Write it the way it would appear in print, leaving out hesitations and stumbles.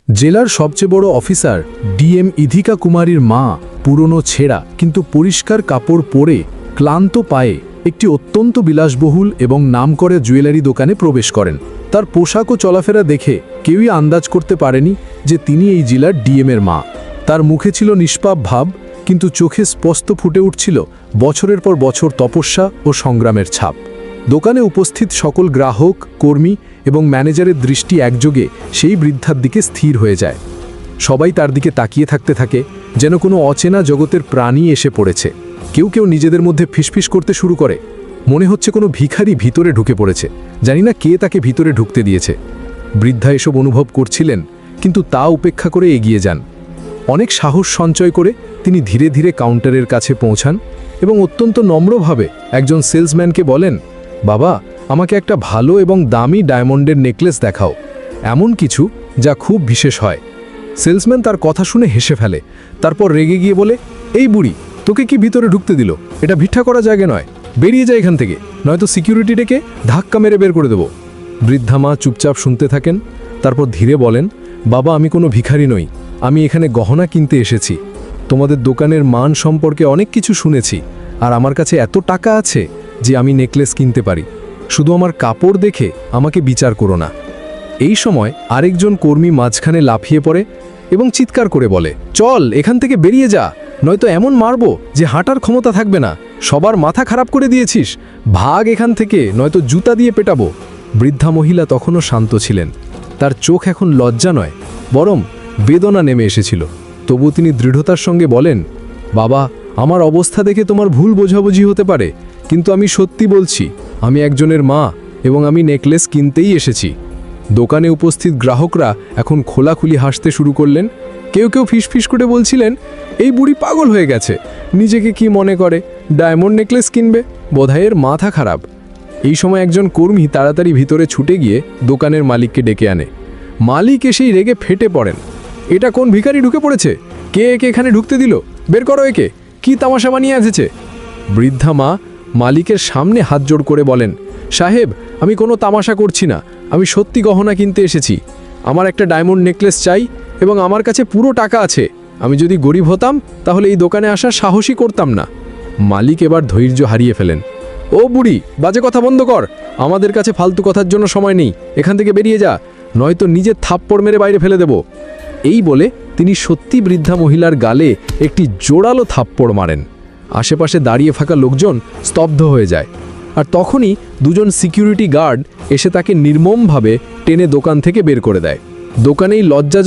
জেলার সবচেয়ে বড় অফিসার ডিএম ইধিকা কুমারীর মা পুরনো ছেঁড়া কিন্তু পরিষ্কার কাপড় পরে ক্লান্ত পায়ে একটি অত্যন্ত বিলাসবহুল এবং নামকরা জুয়েলারি দোকানে প্রবেশ করেন। তার পোশাক ও চলাফেরা দেখে কেউই আন্দাজ করতে পারেনি যে তিনি এই জেলার ডিএমের মা। তার মুখে ছিল নিষ্পাপ ভাব, কিন্তু চোখে স্পষ্ট ফুটে উঠছিল বছরের পর বছর তপস্যা ও সংগ্রামের ছাপ। দোকানে উপস্থিত সকল গ্রাহক, কর্মী এবং ম্যানেজারের দৃষ্টি একযোগে সেই বৃদ্ধার দিকে স্থির হয়ে যায়। সবাই তার দিকে তাকিয়ে থাকতে থাকে, যেন কোনো অচেনা জগতের প্রাণী এসে পড়েছে। কেউ কেউ নিজেদের মধ্যে ফিসফিস করতে শুরু করে, মনে হচ্ছে কোনো ভিখারি ভিতরে ঢুকে পড়েছে, জানি না কে তাকে ভিতরে ঢুকতে দিয়েছে। বৃদ্ধা এসব অনুভব করছিলেন, কিন্তু তা উপেক্ষা করে এগিয়ে যান। অনেক সাহস সঞ্চয় করে তিনি ধীরে ধীরে কাউন্টারের কাছে পৌঁছান এবং অত্যন্ত নম্রভাবে একজন সেলসম্যানকে বলেন, বাবা, আমাকে একটা ভালো এবং দামি ডায়মন্ডের নেকলেস দেখাও, এমন কিছু যা খুব বিশেষ হয়। সেলসম্যান তার কথা শুনে হেসে ফেলে, তারপর রেগে গিয়ে বলে, এই বুড়ি, তোকে কি ভিতরে ঢুকতে দিল? এটা ভিক্ষা করা জায়গা নয়, বেরিয়ে যায় এখান থেকে, নয়তো সিকিউরিটি ডেকে ধাক্কা মেরে বের করে দেব। বৃদ্ধা মা চুপচাপ শুনতে থাকেন, তারপর ধীরে বলেন, বাবা, আমি কোনো ভিখারি নই, আমি এখানে গহনা কিনতে এসেছি। তোমাদের দোকানের মান সম্পর্কে অনেক কিছু শুনেছি, আর আমার কাছে এত টাকা আছে যে আমি নেকলেস কিনতে পারি। শুধু আমার কাপড় দেখে আমাকে বিচার করো না। এই সময় আরেকজন কর্মী মাঝখানে লাফিয়ে পড়ে এবং চিৎকার করে বলে, চল, এখান থেকে বেরিয়ে যা, নয়তো এমন মারবো যে হাঁটার ক্ষমতা থাকবে না। সবার মাথা খারাপ করে দিয়েছিস, ভাগ এখান থেকে, নয়তো জুতা দিয়ে পেটাবো। বৃদ্ধা মহিলা তখনও শান্ত ছিলেন, তার চোখ এখন লজ্জা নয়, বরং বেদনা নেমে এসেছিল। তবু তিনি দৃঢ়তার সঙ্গে বলেন, বাবা, আমার অবস্থা দেখে তোমার ভুল বোঝাবুঝি হতে পারে, কিন্তু আমি সত্যি বলছি, আমি একজনের মা এবং আমি নেকলেস কিনতেই এসেছি। দোকানে উপস্থিত গ্রাহকরা এখন খোলাখুলি হাসতে শুরু করলেন। কেউ কেউ ফিসফিস করে বলছিলেন, এই বুড়ি পাগল হয়ে গেছে, নিজেকে কি মনে করে, ডায়মন্ড নেকলেস কিনবে, বোধহয় এর মাথা খারাপ। এই সময় একজন কর্মী তাড়াতাড়ি ভিতরে ছুটে গিয়ে দোকানের মালিককে ডেকে আনে। মালিক এসেই রেগে ফেটে পড়েন, এটা কোন ভিখারি ঢুকে পড়েছে? কে একে এখানে ঢুকতে দিল? বের করো একে, কি তামাশা বানিয়ে এসেছে? বৃদ্ধা মা মালিকের সামনে হাত জোড় করে বলেন, সাহেব, আমি কোনো তামাশা করছি না, আমি সত্যি গহনা কিনতে এসেছি। আমার একটা ডায়মন্ড নেকলেস চাই এবং আমার কাছে পুরো টাকা আছে। আমি যদি গরিব হতাম তাহলে এই দোকানে আসার সাহসই করতাম না। মালিক এবার ধৈর্য হারিয়ে ফেলেন। ও বুড়ি, বাজে কথা বন্ধ কর, আমাদের কাছে ফালতু কথার জন্য সময় নেই, এখান থেকে বেরিয়ে যা, নয়তো নিজের থাপ্পড় মেরে বাইরে ফেলে দেব। এই বলে তিনি সত্যি বৃদ্ধা মহিলার গালে একটি জোরালো থাপ্পড় মারেন। আশেপাশে দাঁড়িয়ে থাকা লোকজন স্তব্ধ হয়ে যায়, আর তখনই দুজন সিকিউরিটি গার্ড এসে তাকে নির্মমভাবে টেনে দোকান থেকে বের করে দেয়। দোকানেই লজ্জা